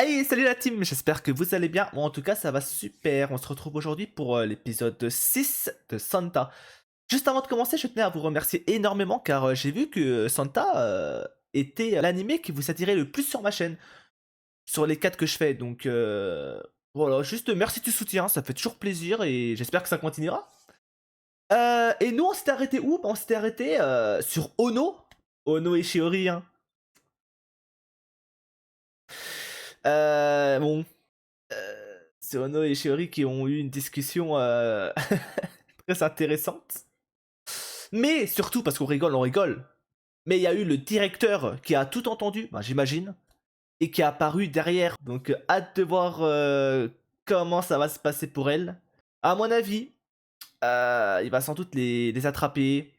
Hey, salut la team, j'espère que vous allez bien. Moi en tout cas ça va super. On se retrouve aujourd'hui pour l'épisode 6 de Santa. Juste avant de commencer, je tenais à vous remercier énormément car j'ai vu que Santa était l'animé qui vous attirait le plus sur ma chaîne, sur les 4 que je fais. Donc voilà, juste merci du soutien, ça fait toujours plaisir et j'espère que ça continuera. Et nous on s'était arrêté où? On s'était arrêté sur Ono. Ono et Shiori, hein. Bon, c'est Ono et Shiori qui ont eu une discussion très intéressante. Mais surtout parce qu'on rigole, on rigole. Mais il y a eu le directeur qui a tout entendu, bah, j'imagine, et qui est apparu derrière. Donc hâte de voir comment ça va se passer pour elle. À mon avis, il va sans doute les attraper.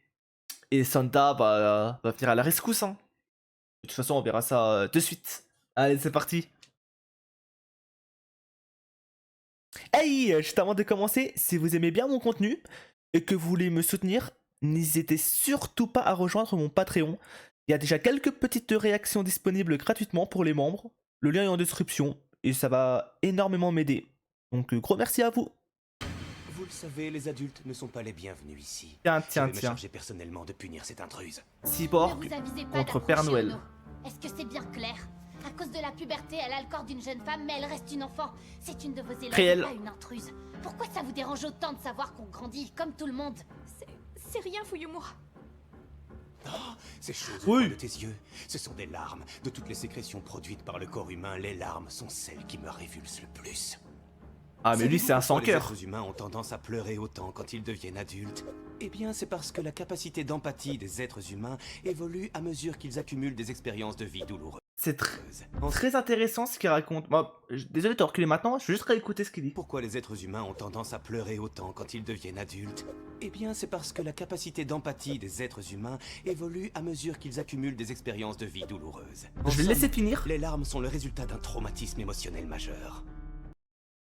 Et Santa va venir à la rescousse, hein. De toute façon, on verra ça de suite. Allez, c'est parti. Hey, juste avant de commencer, si vous aimez bien mon contenu et que vous voulez me soutenir, n'hésitez surtout pas à rejoindre mon Patreon. Il y a déjà quelques petites réactions disponibles gratuitement pour les membres. Le lien est en description et ça va énormément m'aider. Donc gros merci à vous. Vous le savez, les adultes ne sont pas les bienvenus ici. Tiens, Je vais me tiens. charger personnellement de punir cette intruse. Cyborg Ne vous avisez pas contre Père d'approcher, Noël. Ono. Est-ce que c'est bien clair? À cause de la puberté, elle a le corps d'une jeune femme, mais elle reste une enfant. C'est une de vos élèves, Réel. pas une intruse. Pourquoi ça vous dérange autant de savoir qu'on grandit, comme tout le monde? C'est rien, Fuyumura. Ces choses Oui. de tes yeux, ce sont des larmes. De toutes les sécrétions produites par le corps humain, les larmes sont celles qui me révulsent le plus. Ah mais lui c'est un sans Savez-vous pourquoi cœur. les êtres humains ont tendance à pleurer autant quand ils deviennent adultes? Eh bien, c'est parce que la capacité d'empathie des êtres humains évolue à mesure qu'ils accumulent des expériences de vie douloureuses. C'est très intéressant ce qu'il raconte. Désolé de te reculer maintenant, je vais juste réécouter ce qu'il dit. Pourquoi les êtres humains ont tendance à pleurer autant quand ils deviennent adultes? Eh bien, c'est parce que la capacité d'empathie des êtres humains évolue à mesure qu'ils accumulent des expériences de vie douloureuses. Je vais le laisser finir. Les larmes sont le résultat d'un traumatisme émotionnel majeur.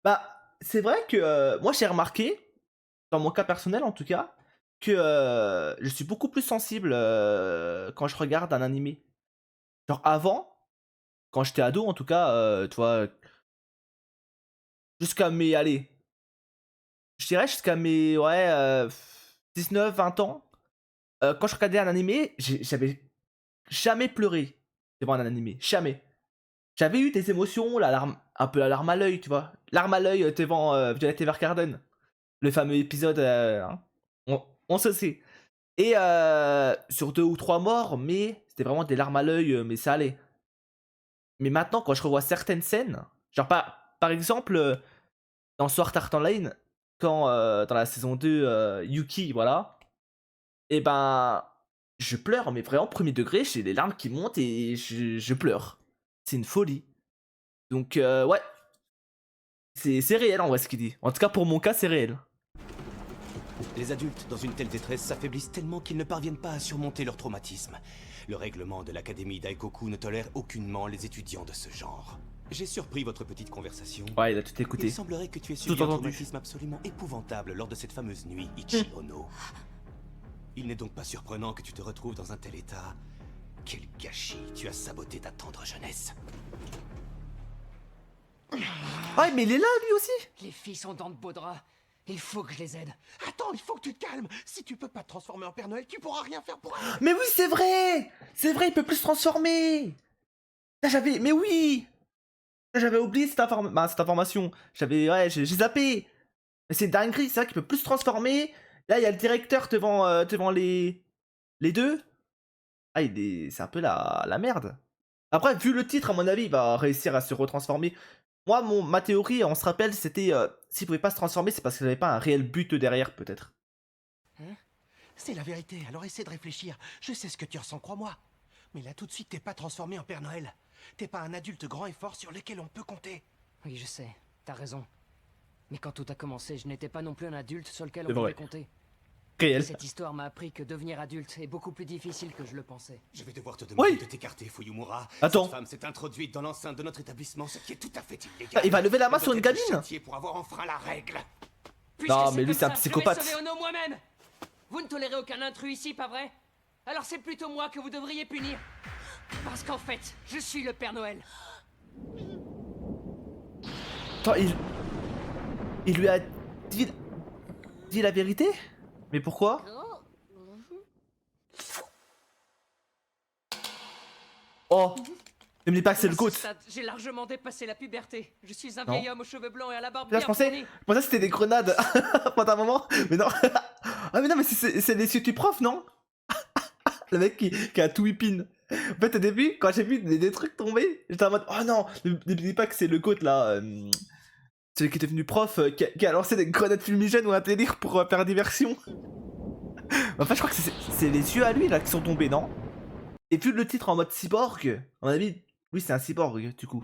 Bah, c'est vrai que moi j'ai remarqué, dans mon cas personnel en tout cas, que je suis beaucoup plus sensible quand je regarde un animé. Genre avant, quand j'étais ado en tout cas, tu vois, jusqu'à mes, allez, je dirais jusqu'à mes, ouais, 19-20 ans, quand je regardais un animé, j'avais jamais pleuré devant un animé, jamais. J'avais eu des émotions, la larme, un peu la larme à l'œil, tu vois. Larme à l'œil devant Violet Evergarden. Le fameux épisode, hein, on se sait. Et sur 2 ou 3 morts, mais c'était vraiment des larmes à l'œil, mais ça allait. Mais maintenant, quand je revois certaines scènes, genre par exemple, dans Sword Art Online, quand dans la saison 2, Yuki, voilà, et ben, je pleure, mais vraiment premier degré, j'ai les larmes qui montent et je pleure. C'est une folie. Donc ouais, c'est réel en vrai ce qu'il dit. En tout cas pour mon cas, c'est réel. Les adultes dans une telle détresse s'affaiblissent tellement qu'ils ne parviennent pas à surmonter leur traumatisme. Le règlement de l'académie d'Aikoku ne tolère aucunement les étudiants de ce genre. J'ai surpris votre petite conversation. Ouais, il a tout écouté. Il semblerait que tu aies subi Tout un entendu. traumatisme absolument épouvantable lors de cette fameuse nuit Ichi Ono. Il n'est donc pas surprenant que tu te retrouves dans un tel état. Quel gâchis, tu as saboté ta tendre jeunesse. Ouais, mais il est là lui aussi. Les filles sont dans de beaux draps. Il faut que je les aide. Attends, il faut que tu te calmes. Si tu peux pas te transformer en Père Noël, tu pourras rien faire pour elle. Mais oui, c'est vrai. C'est vrai, il peut plus se transformer. Là, mais oui. Là, j'avais oublié cette information. Ouais, j'ai zappé. Mais c'est une dinguerie, c'est vrai qu'il peut plus se transformer. Là, il y a le directeur devant les deux. Ah, c'est un peu la merde. Après, vu le titre, à mon avis, il va réussir à se retransformer. Moi, ma théorie, on se rappelle, c'était s'il pouvait pas se transformer, c'est parce qu'il n'avait pas un réel but derrière, peut-être. C'est la vérité, alors essaie de réfléchir. Je sais ce que tu ressens, crois-moi. Mais là, tout de suite, t'es pas transformé en Père Noël. T'es pas un adulte grand et fort sur lequel on peut compter. Oui, je sais, t'as raison. Mais quand tout a commencé, je n'étais pas non plus un adulte sur lequel C'est on vrai. pouvait compter. Réel. Cette histoire m'a appris que devenir adulte est beaucoup plus difficile que je le pensais. Je vais devoir te demander Oui. de t'écarter, Fuyumura. Attends. Cette femme s'est introduite dans l'enceinte de notre établissement, ce qui est tout à fait illégal. Ah, il va lever la main Elle sur doit une être gamine. châtiée pour avoir enfreint la règle. Puisque Non, mais lui, comme c'est un ça, psychopathe. Je vais sauver Ono moi-même. Vous ne tolérez aucun intrus ici, pas vrai? Alors c'est plutôt moi que vous devriez punir. Parce qu'en fait, je suis le Père Noël. Attends, il lui a dit la vérité? Mais pourquoi? Oh, ne me dis pas que c'est le À ce GOAT. stade, j'ai largement dépassé la puberté. Je suis un Non. vieil homme aux cheveux blancs et à la barbe Là, bien je pensais fournie. que c'était des grenades pendant un moment, mais non. Ah mais non, mais c'est des tu prof, non? Le mec qui a tout whippin. En fait, au début, quand j'ai vu des trucs tomber, j'étais en mode oh non, ne dis pas que c'est le GOAT là, celui qui est devenu prof, qui a lancé des grenades fumigènes ou un délire pour faire diversion. Enfin, je crois que c'est les yeux à lui là qui sont tombés, non? Et vu le titre en mode cyborg, à mon avis, oui, c'est un cyborg du coup.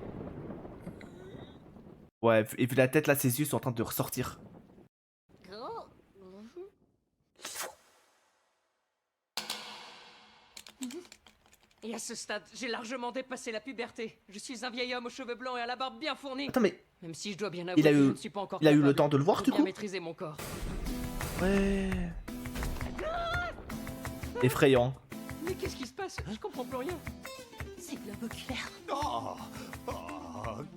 Ouais, et vu la tête là, ses yeux sont en train de ressortir. Et à ce stade, j'ai largement dépassé la puberté. Je suis un vieil homme aux cheveux blancs et à la barbe bien fournie. Attends, mais Même si je dois bien avouer il a que je eu, ne suis pas encore il a eu le capable temps de le voir de du bien coup? maîtriser mon corps. Ouais. Effrayant. Mais qu'est-ce qui se passe? Je comprends plus rien. C'est globe oculaire. Oh, oh,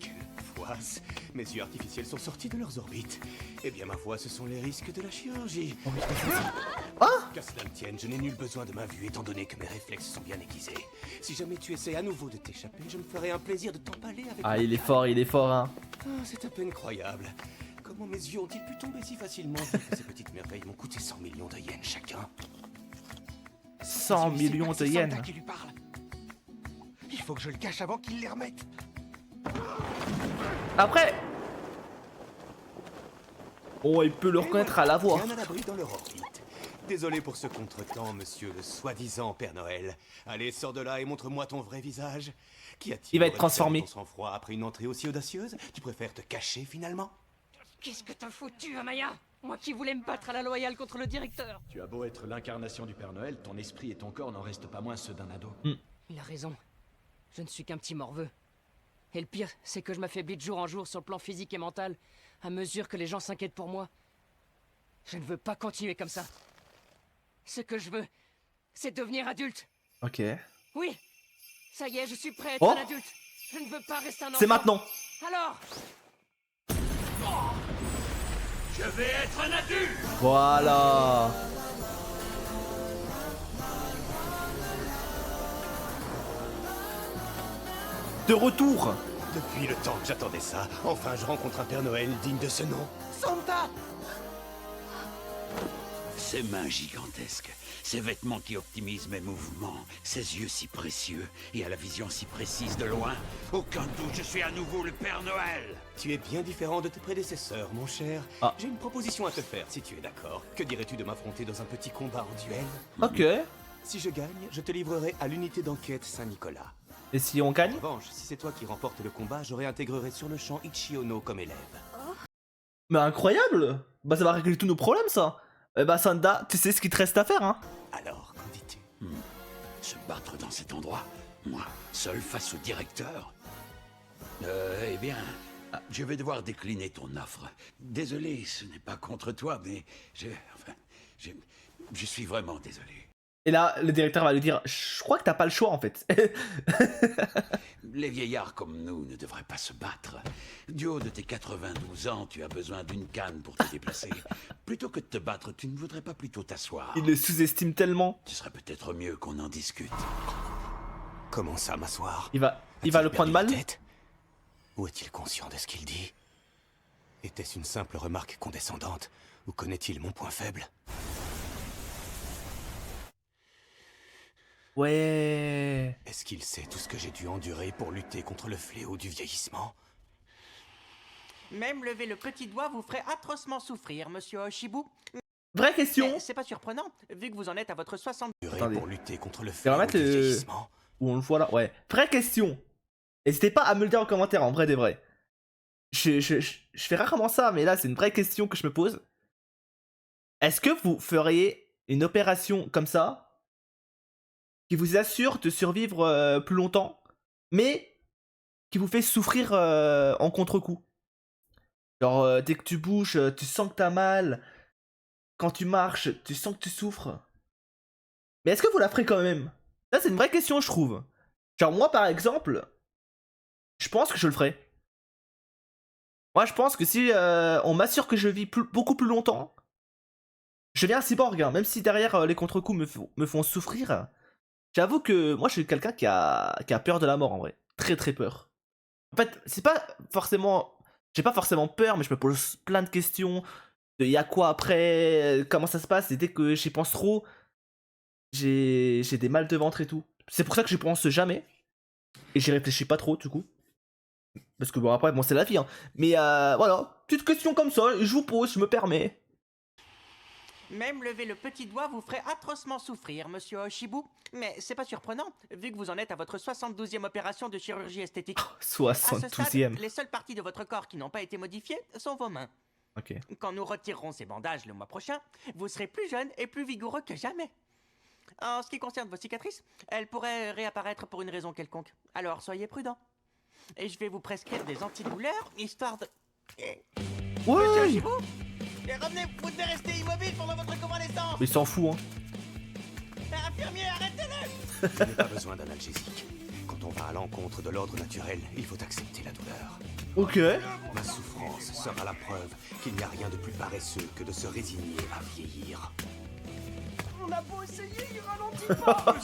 quelle poisse. Mes yeux artificiels sont sortis de leurs orbites. Eh bien, ma foi, ce sont les risques de la chirurgie. Qu'à cela ne tienne, je n'ai nul besoin de ma vue, étant donné que mes réflexes sont bien aiguisés. Si jamais tu essaies à nouveau de t'échapper, je me ferai un plaisir de t'empaler avec... Ah, ma il est canne. fort, hein. Ah, c'est à peine croyable. Comment mes yeux ont-ils pu tomber si facilement? Ces petites merveilles m'ont coûté 100 millions de yens chacun. 100 millions de C'est yens. Santa qui lui parle. Il faut que je le cache avant qu'il les remette. Après. Oh, il peut le reconnaître à la voix. Bien à l'abri dans leur orbite. Désolé pour ce contretemps, monsieur le soi-disant Père Noël. Allez, sors de là et montre-moi ton vrai visage. Qu'y a-t-il? Il va être transformé. Ton sang-froid après une entrée aussi audacieuse? Tu préfères te cacher finalement? Qu'est-ce que t'as foutu, Amaya? Moi qui voulais me battre à la loyale contre le directeur. Tu as beau être l'incarnation du Père Noël, ton esprit et ton corps n'en restent pas moins ceux d'un ado. Il a raison. Je ne suis qu'un petit morveux. Et le pire, c'est que je m'affaiblis de jour en jour sur le plan physique et mental, à mesure que les gens s'inquiètent pour moi. Je ne veux pas continuer comme ça. Ce que je veux, c'est devenir adulte. Ok. Oui, ça y est, je suis prêt à être Oh. un adulte. Je ne veux pas rester un enfant. C'est maintenant. Alors, Voilà. De retour. Depuis le temps que j'attendais ça, enfin je rencontre un Père Noël digne de ce nom. Santa! Ses mains gigantesques, ses vêtements qui optimisent mes mouvements, ses yeux si précieux et à la vision si précise de loin. Aucun doute, je suis à nouveau le Père Noël. Tu es bien différent de tes prédécesseurs, mon cher. Ah. J'ai une proposition à te faire, si tu es d'accord. Que dirais-tu de m'affronter dans un petit combat en duel? Ok. Si je gagne, je te livrerai à l'unité d'enquête Saint-Nicolas. Et si on gagne? En revanche, si c'est toi qui remportes le combat, je réintégrerai sur le champ Ichiono comme élève. Mais incroyable. Bah ça va régler tous nos problèmes ça. Eh bah Sanda, tu sais ce qu'il te reste à faire, hein. Alors, qu'en dis-tu? Se battre dans cet endroit, moi, seul face au directeur. Eh bien, je vais devoir décliner ton offre. Désolé, ce n'est pas contre toi, mais je suis vraiment désolé. Et là, le directeur va lui dire, je crois que t'as pas le choix en fait. Les vieillards comme nous ne devraient pas se battre. Du haut de tes 92 ans, tu as besoin d'une canne pour te déplacer. Plutôt que de te battre, tu ne voudrais pas plutôt t'asseoir? Il le sous-estime tellement. Ce serait peut-être mieux qu'on en discute. Comment ça, m'asseoir? Il va le prendre mal. Tête? Ou est-il conscient de ce qu'il dit? Était-ce une simple remarque condescendante? Ou connaît-il mon point faible? Ouais. Est-ce qu'il sait tout ce que j'ai dû endurer pour lutter contre le fléau du vieillissement? Même lever le petit doigt vous ferait atrocement souffrir, monsieur Oshibu. Vraie question. Mais c'est pas surprenant, vu que vous en êtes à votre 60... Attendez. Pour lutter contre le va fléau mettre du le- vieillissement? Où on le voit là. Ouais. Vraie question. N'hésitez pas à me le dire en commentaire, en vrai des vrais. Je fais rarement ça, mais là c'est une vraie question que je me pose. Est-ce que vous feriez une opération comme ça qui vous assure de survivre plus longtemps, mais qui vous fait souffrir en contre-coup? Genre, dès que tu bouges, tu sens que t'as mal. Quand tu marches, tu sens que tu souffres. Mais est-ce que vous la ferez quand même? Ça, c'est une vraie question, je trouve. Genre, moi, par exemple, je pense que je le ferai. Moi, je pense que si on m'assure que je vis beaucoup plus longtemps, je deviens un cyborg, hein, même si derrière les contre-coups me font souffrir. J'avoue que moi, je suis quelqu'un qui a peur de la mort, en vrai. Très, très peur. En fait, c'est pas forcément... J'ai pas forcément peur, mais je me pose plein de questions. Il y a quoi après? Comment ça se passe? Et dès que j'y pense trop, j'ai des mal de ventre et tout. C'est pour ça que je pense jamais. Et j'y réfléchis pas trop, du coup. Parce que bon, après, bon, c'est la vie, hein. Mais voilà, petite question comme ça, je vous pose, je me permets. Même lever le petit doigt vous ferait atrocement souffrir, monsieur Oshibu. Mais c'est pas surprenant, vu que vous en êtes à votre 72e opération de chirurgie esthétique. À ce stade, 72e. les seules parties de votre corps qui n'ont pas été modifiées sont vos mains. Ok. Quand nous retirerons ces bandages le mois prochain, vous serez plus jeune et plus vigoureux que jamais. En ce qui concerne vos cicatrices, elles pourraient réapparaître pour une raison quelconque. Alors soyez prudent. Et je vais vous prescrire des antidouleurs, histoire de... Monsieur Ouais. Oshibu, et revenez, vous devez rester immobile pendant votre convalescence. Mais il s'en fout, hein. Infirmier, arrêtez-le. Je n'ai pas besoin d'analgésique. Quand on va à l'encontre de l'ordre naturel, il faut accepter la douleur. Ok. Ma souffrance sera la preuve qu'il n'y a rien de plus paresseux que de se résigner à vieillir. On a beau essayer, il ralentit pas.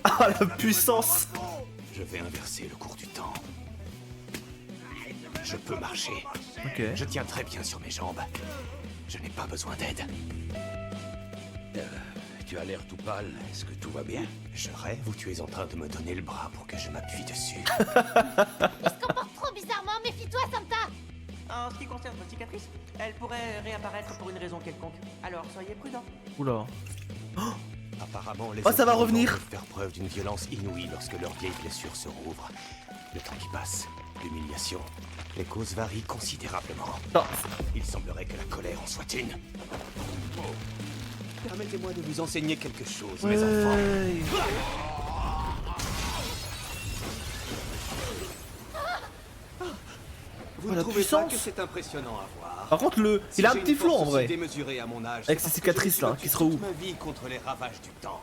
Ah, la puissance. Je vais inverser le cours du temps. Je peux marcher. Ok. Je tiens très bien sur mes jambes. Je n'ai pas besoin d'aide. Tu as l'air tout pâle. Est-ce que tout va bien? Je rêve ou tu es en train de me donner le bras pour que je m'appuie dessus. Il se comporte trop bizarrement, méfie-toi, Santa. En ce qui concerne vos cicatrices, elles pourraient réapparaître pour une raison quelconque. Alors soyez prudent. Oula. Apparemment, les Oh, ça va opprimants revenir. peuvent faire preuve d'une violence inouïe lorsque leurs vieilles blessures se rouvrent. Le temps qui passe, l'humiliation, les causes varient considérablement. Non. Il semblerait que la colère en soit une. Permettez-moi de vous enseigner quelque chose, mes enfants. Vous Oh, ne la trouvez pas puissance. que c'est impressionnant à voir? Par contre, il a un Si j'ai petit une flow en force vrai. aussi démesurée à mon âge, Avec c'est ces parce que je me cicatrices, suis là, battu qui se toute reouvrent. ma vie contre les ravages du temps.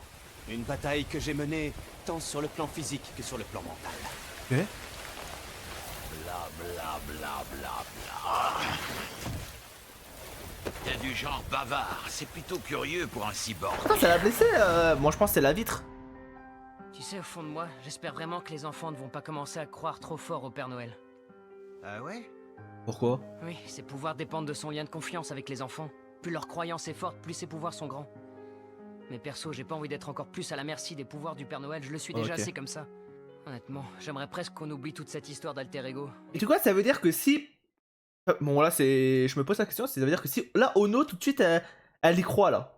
Une bataille que j'ai menée tant sur le plan physique que sur le plan mental. Ok. Bla bla bla bla bla. T'es du genre bavard. C'est plutôt curieux pour un cyborg. Putain, ça l'a blessé. Moi, je pense que c'est la vitre. Tu sais, au fond de moi, j'espère vraiment que les enfants ne vont pas commencer à croire trop fort au Père Noël. Ah ouais? Pourquoi? Oui, ses pouvoirs dépendent de son lien de confiance avec les enfants. Plus leur croyance est forte, plus ses pouvoirs sont grands. Mais perso, j'ai pas envie d'être encore plus à la merci des pouvoirs du Père Noël, je le suis déjà Ok. assez comme ça. Honnêtement, j'aimerais presque qu'on oublie toute cette histoire d'alter ego. Et tu vois, ça veut dire que si... Bon, là, c'est... Je me pose la question, ça veut dire que si... Là, Ono, tout de suite, elle y croit, là.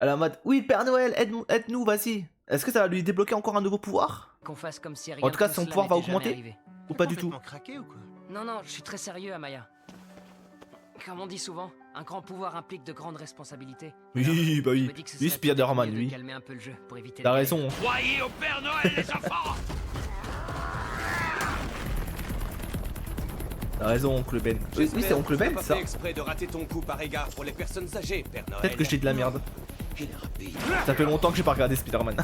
Elle est en mode, oui, Père Noël, aide-nous, vas-y. Est-ce que ça va lui débloquer encore un nouveau pouvoir? Qu'on fasse comme si rien En tout cas, de son cela pouvoir va n'était jamais augmenter. arrivé. Ou pas du tout? Complètement craqué ou quoi? Non, non, je suis très sérieux, Amaya. Comme on dit souvent, un grand pouvoir implique de grandes responsabilités. Oui, bah Je oui. me dis que ce Lui, serait Spider-Man, peut-être mieux de lui. calmer un peu le jeu pour éviter T'as les raison. Croyez au Père Noël, les enfants. T'as raison, Oncle Ben. Oui, c'est Oncle Ben, pas ça. fait exprès de rater ton coup par égard pour les personnes âgées, Père Noël. Peut-être que je dis de la merde. Il est rapide. Ça fait longtemps que j'ai pas regardé Spider-Man.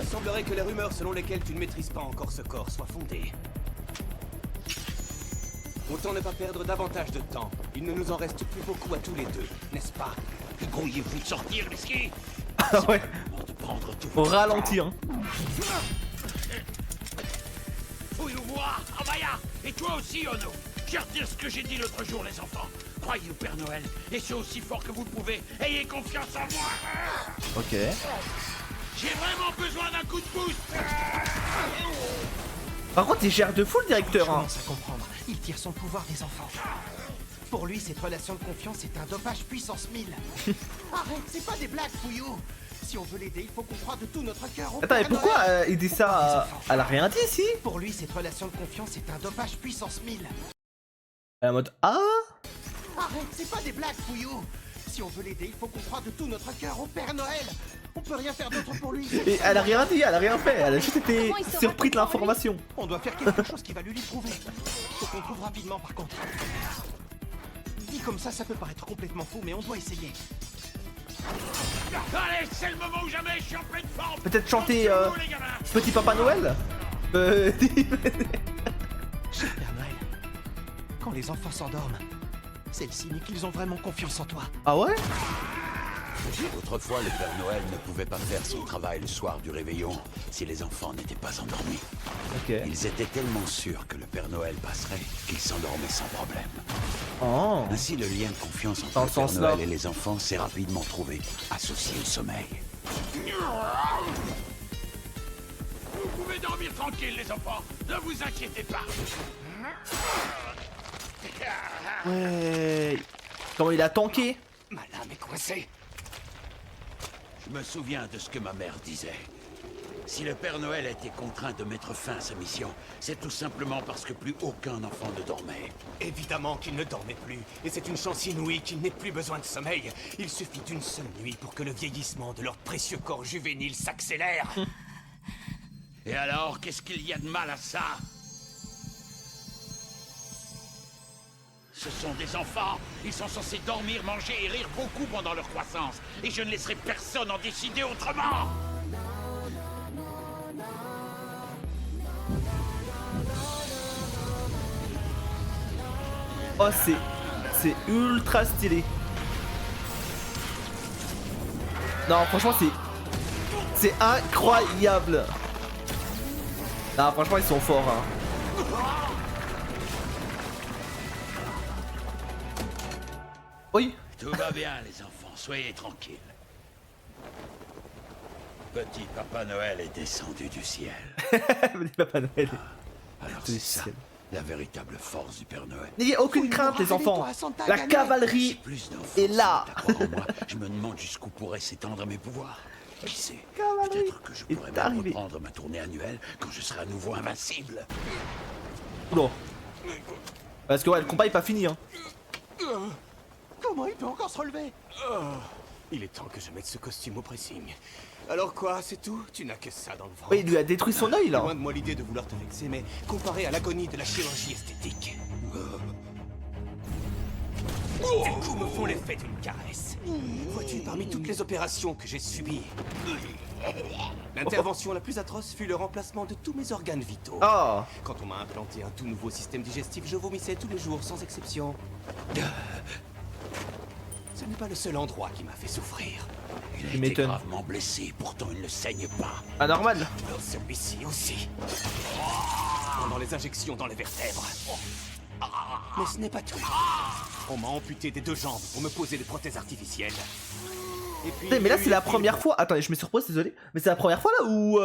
Il semblerait que les rumeurs selon lesquelles tu ne maîtrises pas encore ce corps soient fondées. Autant ne pas perdre davantage de temps. Il ne nous en reste plus beaucoup à tous les deux, n'est-ce pas? Grouillez-vous de sortir, les skis. Ah ouais. Pour te prendre tout. Au ralenti, hein. Fouille-moi, Amaya. Et toi aussi, Ono. Je retire ce que j'ai dit l'autre jour, les enfants. Croyez au Père Noël. Et c'est aussi fort que vous le pouvez. Ayez confiance en moi. Ok. J'ai vraiment besoin d'un coup de boost. Par contre, il gère de fou le Je directeur, hein. commence à comprendre. Il tire son pouvoir des enfants. Pour lui, cette relation de confiance est un dopage puissance 1000. Arrête, c'est pas des blagues, Fouillou. Si on veut l'aider, il faut qu'on croie de tout notre cœur au Attends, mais Père pourquoi Noël. il dit ça Elle a rien dit, si? Pour lui, cette relation de confiance est un dopage puissance 1000. Elle est en mode, ah. Arrête, c'est pas des blagues, Fouillou. Si on veut l'aider, il faut qu'on croie de tout notre cœur au Père Noël. On peut rien faire d'autre pour lui. Et elle a rien dit, elle a rien fait. Elle a juste été Comment il saura surpris de tout pour l'information. On doit faire quelque chose qui va lui prouver. Faut qu'on trouve rapidement, par contre. Dit comme ça peut paraître complètement fou, mais on doit essayer. Allez, c'est le moment ou jamais. Je suis en pleine forme. Peut-être chanter Attention, les gamins. Petit Papa Noël. Cher Père Noël, Quand les enfants s'endorment, c'est le signe qu'ils ont vraiment confiance en toi. Ah ouais? Autrefois, le Père Noël ne pouvait pas faire son travail le soir du réveillon si les enfants n'étaient pas endormis. Ok. Ils étaient tellement sûrs que le Père Noël passerait qu'ils s'endormaient sans problème. Oh. Ainsi, le lien de confiance Dans entre le le Père sens Noël là. et les enfants s'est rapidement trouvé, associé au sommeil. Vous pouvez dormir tranquille, les enfants. Ne vous inquiétez pas. Ouais. Comment il a tanké? Ma lame est coincée. Je me souviens de ce que ma mère disait. Si le Père Noël a été contraint de mettre fin à sa mission, c'est tout simplement parce que plus aucun enfant ne dormait. Évidemment qu'il ne dormait plus, et c'est une chance inouïe qu'il n'ait plus besoin de sommeil. Il suffit d'une seule nuit pour que le vieillissement de leur précieux corps juvénile s'accélère. Et alors, qu'est-ce qu'il y a de mal à ça? Ce sont des enfants. Ils sont censés dormir, manger et rire beaucoup pendant leur croissance. Et je ne laisserai personne en décider autrement. Oh, c'est ultra stylé. Non, franchement, c'est incroyable. Non, franchement, ils sont forts, hein. Oui. Tout va bien, les enfants, soyez tranquilles. Petit Papa Noël est descendu du ciel. Papa Noël. Alors Du c'est ça, ciel. la véritable force du Père Noël. N'ayez aucune crainte, les enfants. La cavalerie Plus d'enfants est là. se mettent à croire en moi. Je me demande jusqu'où pourraient s'étendre mes pouvoirs. Qui sait, Cavalerie peut-être que je est pourrais même arrivée. reprendre ma tournée annuelle quand je serai à nouveau invincible. Oula. Parce que ouais, le combat est pas fini, hein. Comment il peut encore se relever? Il est temps que je mette ce costume au pressing. Alors quoi, c'est tout? Tu n'as que ça dans le ventre. Oui, il lui a détruit son œil, là. Loin de moi l'idée de vouloir te vexer, mais comparé à l'agonie de la chirurgie esthétique. Tes coups me font l'effet d'une caresse. Vois-tu, parmi toutes les opérations que j'ai subies, l'intervention la plus atroce fut le remplacement de tous mes organes vitaux. Oh. Quand on m'a implanté un tout nouveau système digestif, je vomissais tous les jours, sans exception. Ce n'est pas le seul endroit qui m'a fait souffrir. Il a Tu été m'étonnes. gravement blessé, pourtant il ne saigne pas. Pas normal. Celui-ci aussi. Pendant les injections dans les vertèbres. Mais ce n'est pas tout. On m'a amputé des deux jambes pour me poser des prothèses artificielles. Et puis, Mais il y là, a eu c'est la les première films. fois. Attendez, je me suis repose, désolé. Mais c'est la première fois là où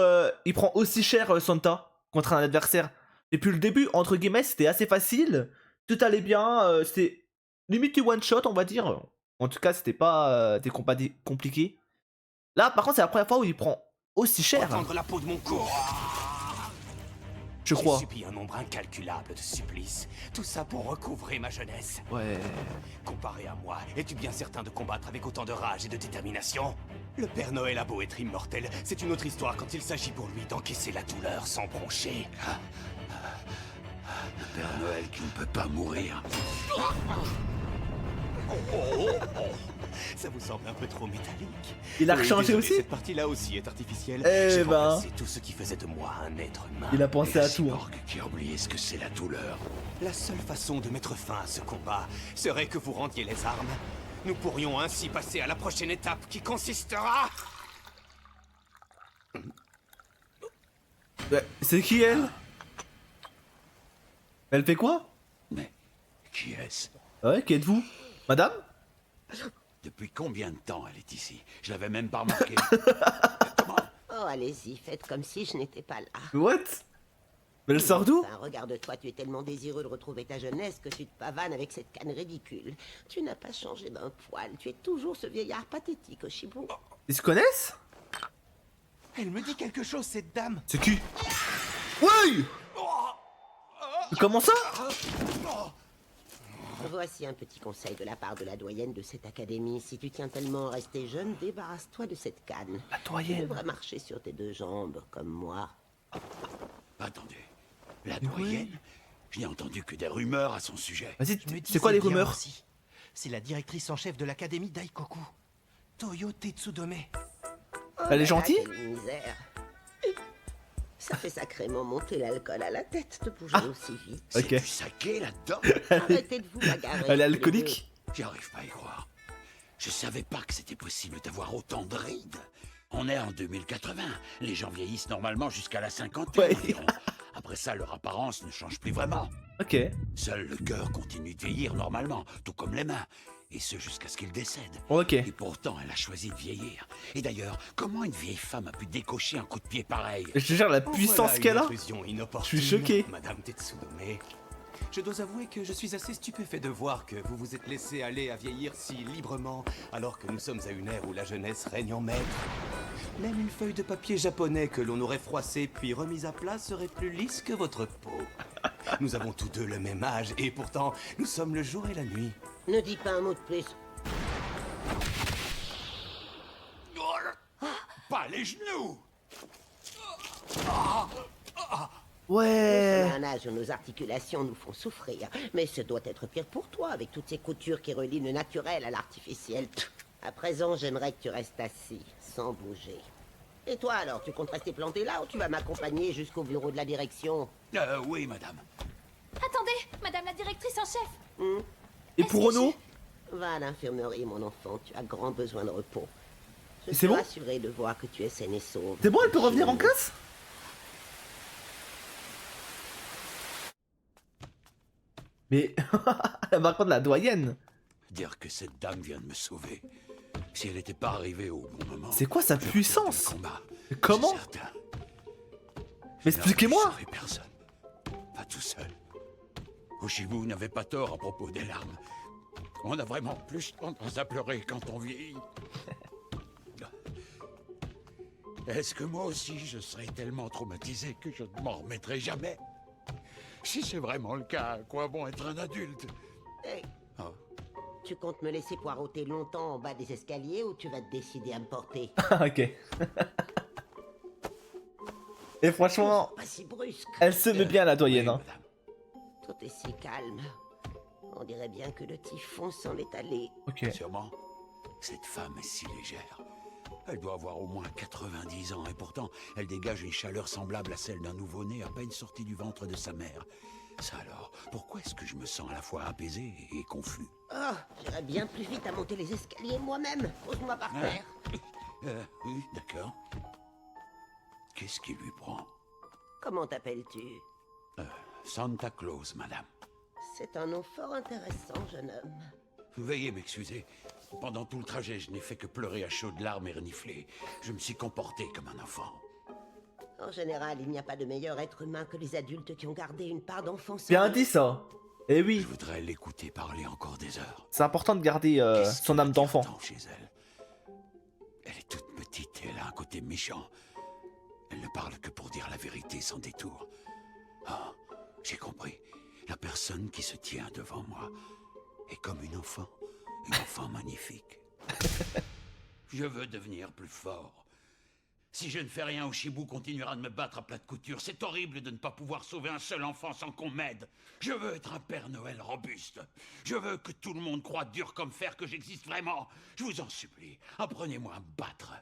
il prend aussi cher Santa contre un adversaire. Depuis le début, entre guillemets, c'était assez facile. Tout allait bien. C'était limite du one shot, on va dire. En tout cas, c'était pas des combats compliqués. Là, par contre, c'est la première fois où il prend aussi cher. Prendre la peau de mon corps. Je crois. J'ai subi un nombre incalculable de supplices. Tout ça pour recouvrer ma jeunesse. Ouais. Comparé à moi, es-tu bien certain de combattre avec autant de rage et de détermination? Le Père Noël a beau être immortel, c'est une autre histoire quand il s'agit pour lui d'encaisser la douleur sans broncher. Le Père Noël qui ne peut pas mourir. Ça vous semble un peu trop métallique? Il a Oui, rechangé désolé, aussi. cette partie-là aussi est artificielle. Eh J'ai ben. remplacé tout ce qui faisait de moi un être humain. Il a pensé Et à un tout. hein. cyborg qui a oublié ce que c'est la douleur. La seule façon de mettre fin à ce combat serait que vous rendiez les armes. Nous pourrions ainsi passer à la prochaine étape qui consistera... Ouais, c'est qui elle? Elle fait quoi? Mais qui est-ce? Ouais, qui êtes-vous? Madame? Depuis combien de temps elle est ici? Je l'avais même pas remarqué. Oh, allez-y, faites comme si je n'étais pas là. What? Mais elle sort d'où? Enfin, regarde-toi, tu es tellement désireux de retrouver ta jeunesse que tu te pavanes avec cette canne ridicule. Tu n'as pas changé d'un poil, tu es toujours ce vieillard pathétique, Oshibou. Ils se connaissent? Elle me dit quelque chose, cette dame. C'est qui? Oui! Comment ça? Voici un petit conseil de la part de la doyenne de cette académie. Si tu tiens tellement à rester jeune, débarrasse-toi de cette canne. La Tu doyenne. devrais marcher sur tes deux jambes, comme moi. Attendez, la doyenne? Je n'ai entendu que des rumeurs à son sujet. Vas-y, Je me c'est quoi les disais bien rumeurs? aussi. C'est la directrice en chef de l'académie Daikoku, Toyo Tetsudome. Elle est Ah, gentille? quelle misère. Ça fait sacrément monter l'alcool à la tête de bouger aussi vite. C'est Ok. du saké là-dedans? Arrêtez de vous bagarrer. Elle est tous les alcoolique? J'y arrive pas à y croire. Je savais pas que c'était possible d'avoir autant de rides. On est en 2080. Les gens vieillissent normalement jusqu'à la cinquantaine Ouais. environ. Après ça, leur apparence ne change plus vraiment. Ok. Seul le cœur continue de vieillir normalement, tout comme les mains. Et ce jusqu'à ce qu'il décède. Ok. Et pourtant, elle a choisi de vieillir. Et d'ailleurs, comment une vieille femme a pu décocher un coup de pied pareil? Je te jure, la Oh, puissance voilà une qu'elle a. intrusion inopportune, Je suis choqué. Madame Tetsudome. Je dois avouer que je suis assez stupéfait de voir que vous vous êtes laissé aller à vieillir si librement, alors que nous sommes à une ère où la jeunesse règne en maître. Même une feuille de papier japonais que l'on aurait froissée puis remise à plat serait plus lisse que votre peau. Nous avons tous deux le même âge et pourtant nous sommes le jour et la nuit. Ne dis pas un mot de plus. Pas les genoux! Ouais. À un âge où nos articulations nous font souffrir. Mais ce doit être pire pour toi, avec toutes ces coutures qui relient le naturel à l'artificiel. À présent, j'aimerais que tu restes assis, sans bouger. Et toi alors, tu comptes rester planté là ou tu vas m'accompagner jusqu'au bureau de la direction? Oui, madame. Attendez, madame la directrice en chef. Et pour Renaud? Va à l'infirmerie, mon enfant, tu as grand besoin de repos. Je C'est suis bon? rassuré de voir que tu es saine et sauve. C'est bon, elle peut revenir en classe? Mais par contre, la doyenne. Dire que cette dame vient de me sauver. Si elle n'était pas arrivée au bon moment. C'est quoi sa je puissance? perdais le combat. Comment? C'est certain. Mais Je expliquez-moi. n'aurais pu sauver personne. Pas tout seul. Oshibu n'avait pas tort à propos des larmes. On a vraiment plus tendance à pleurer quand on vieillit. Est-ce que moi aussi je serais tellement traumatisé que je ne m'en remettrai jamais? Si c'est vraiment le cas, à quoi bon être un adulte? Hey, Oh. tu comptes me laisser poireauter longtemps en bas des escaliers ou tu vas te décider à me porter? Ok. Et franchement, Pas si brusque. elle se met bien la doyenne. Oui, Hein. madame. Tout est si calme. On dirait bien que le typhon s'en est allé. Ok. Sûrement. Cette femme est si légère. Elle doit avoir au moins 90 ans et pourtant, elle dégage une chaleur semblable à celle d'un nouveau-né à peine sorti du ventre de sa mère. Ça alors, pourquoi est-ce que je me sens à la fois apaisé et confus? Oh, j'irais bien plus vite à monter les escaliers moi-même. Pose-moi par terre. Oui, d'accord. Qu'est-ce qui lui prend? Comment t'appelles-tu? Santa Claus, madame. C'est un nom fort intéressant, jeune homme. Veuillez m'excuser. Pendant tout le trajet, je n'ai fait que pleurer à chaudes larmes et renifler. Je me suis comporté comme un enfant. En général, il n'y a pas de meilleur être humain que les adultes qui ont gardé une part d'enfance. en Bien eux. dit ça. Eh oui, Je voudrais l'écouter parler encore des heures. c'est important de garder Qu'est-ce son qui âme l'attire d'enfant. tant chez elle. Elle est toute petite et elle a un côté méchant. Elle ne parle que pour dire la vérité sans détour. Ah, j'ai compris. La personne qui se tient devant moi est comme une enfant magnifique. Je veux devenir plus fort. Si je ne fais rien, Oshibu continuera de me battre à plat de couture. C'est horrible de ne pas pouvoir sauver un seul enfant sans qu'on m'aide. Je veux être un Père Noël robuste. Je veux que tout le monde croie dur comme fer que j'existe vraiment. Je vous en supplie, apprenez-moi à me battre.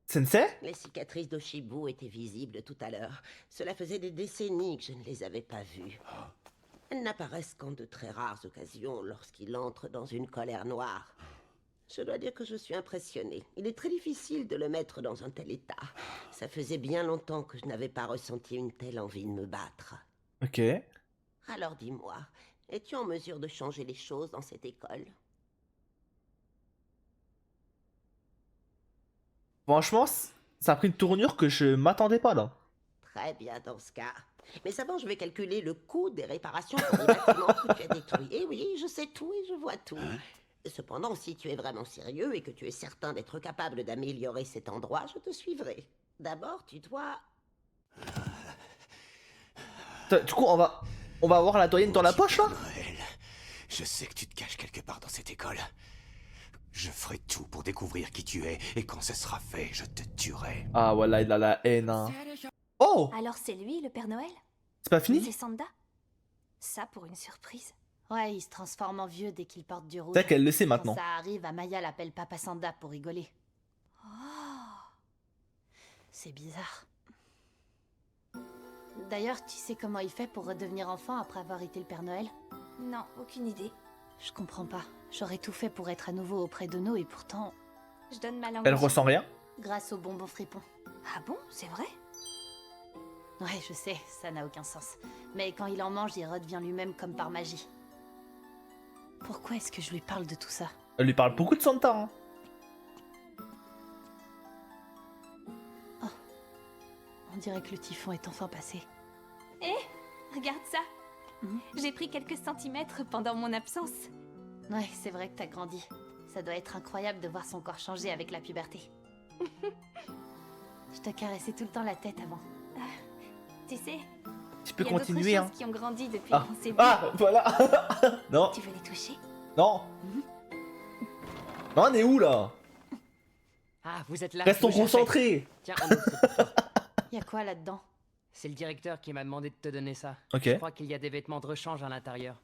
Sensei? Les cicatrices d'Oshibu étaient visibles tout à l'heure. Cela faisait des décennies que je ne les avais pas vues. Elles n'apparaissent qu'en de très rares occasions lorsqu'il entre dans une colère noire. Je dois dire que je suis impressionné. Il est très difficile de le mettre dans un tel état. Ça faisait bien longtemps que je n'avais pas ressenti une telle envie de me battre. Ok. Alors dis-moi, es-tu en mesure de changer les choses dans cette école? Franchement, ça a pris une tournure que je m'attendais pas là. Très bien dans ce cas. Mais avant, je vais calculer le coût des réparations pour les bâtiments que tu as détruits. Et oui, je sais tout et je vois tout. Cependant, si tu es vraiment sérieux et que tu es certain d'être capable d'améliorer cet endroit, je te suivrai. D'abord, tu dois... Du coup, on va avoir la doyenne dans la poche là? Noël, je sais que tu te caches quelque part dans cette école. Je ferai tout pour découvrir qui tu es, et quand ce sera fait, je te tuerai. Ah voilà, il a la haine. Hein. Oh! Alors c'est lui, le Père Noël? C'est pas fini? C'est Sanda? Ça pour une surprise. Ouais, il se transforme en vieux dès qu'il porte du rouge. C'est vrai qu'elle le sait maintenant. Quand ça arrive, Amaya l'appelle Papa Sanda pour rigoler. Oh. C'est bizarre. D'ailleurs, tu sais comment il fait pour redevenir enfant après avoir été le Père Noël? Non, aucune idée. Je comprends pas. J'aurais tout fait pour être à nouveau auprès d'Ono et pourtant, Je donne ma langue. Elle dessus. ressent rien. grâce aux bonbons fripons. Ah bon, c'est vrai? Ouais, je sais, ça n'a aucun sens. Mais quand il en mange, il redevient lui-même comme par magie. Pourquoi est-ce que je lui parle de tout ça? Elle lui parle beaucoup de Santa. Hein. On dirait que le typhon est enfin passé. Hé, regarde ça. J'ai pris quelques centimètres pendant mon absence. Ouais, c'est vrai que t'as grandi. Ça doit être incroyable de voir son corps changer avec la puberté. Je te caressais tout le temps la tête avant. Tu sais, Tu peux il y a continuer, d'autres hein. choses qui ont grandi depuis Ah, qu'on s'est vus. ah voilà. Non, Tu veux les toucher? non. Non, on est où là? Ah, vous êtes là. Restons je vous cherchais. concentrés. Tiens, Ono, c'est pour toi. Y a quoi là-dedans? C'est le directeur qui m'a demandé de te donner ça. Ok. Je crois qu'il y a des vêtements de rechange à l'intérieur.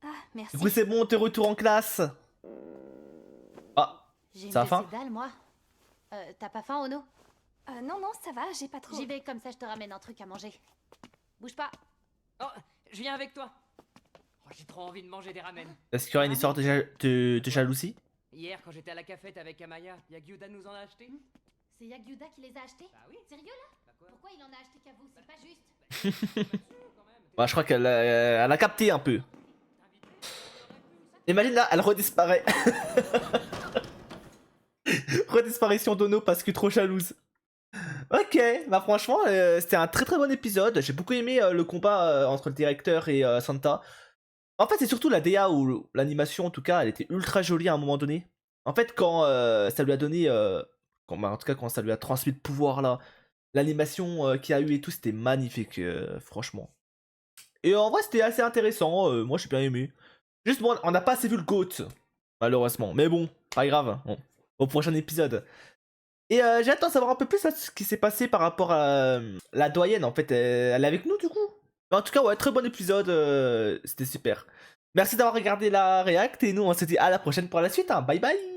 Ah, merci. Du coup, c'est bon, t'es retour en classe. Ah, J'ai une ça a de faim? ces dalles, moi. T'as pas faim, Ono? Non, non, ça va, j'ai pas trop. J'y vais, comme ça je te ramène un truc à manger. Bouge pas. Oh, je viens avec toi. Oh, j'ai trop envie de manger des ramen. Est-ce qu'il y aura une histoire de jalousie? Hier, quand j'étais à la cafette avec Amaya, Yagyuda nous en a acheté. C'est Yagyuda qui les a achetés? Bah oui. Sérieux là? Pourquoi il en a acheté qu'à vous? C'est pas juste. Bah, je crois qu'elle elle a capté un peu. Imagine là, elle redisparaît. Redisparition d'Ono parce que trop jalouse. Ok, bah franchement, c'était un très bon épisode. J'ai beaucoup aimé le combat entre le directeur et Santa. En fait, c'est surtout la DA ou l'animation, en tout cas, elle était ultra jolie à un moment donné. En fait, quand ça lui a donné, en tout cas, quand ça lui a transmis le pouvoir là, l'animation qu'il y a eu et tout, c'était magnifique, franchement. Et en vrai, c'était assez intéressant. Moi, j'ai bien aimé. Juste, bon, on n'a pas assez vu le GOAT, malheureusement. Mais bon, pas grave. Bon, au prochain épisode. Et j'ai hâte d'en savoir un peu plus là, ce qui s'est passé par rapport à la doyenne. En fait, elle est avec nous du coup. Mais en tout cas, ouais, très bon épisode. C'était super. Merci d'avoir regardé la react. Et nous, on se dit à la prochaine pour la suite. Hein. Bye bye.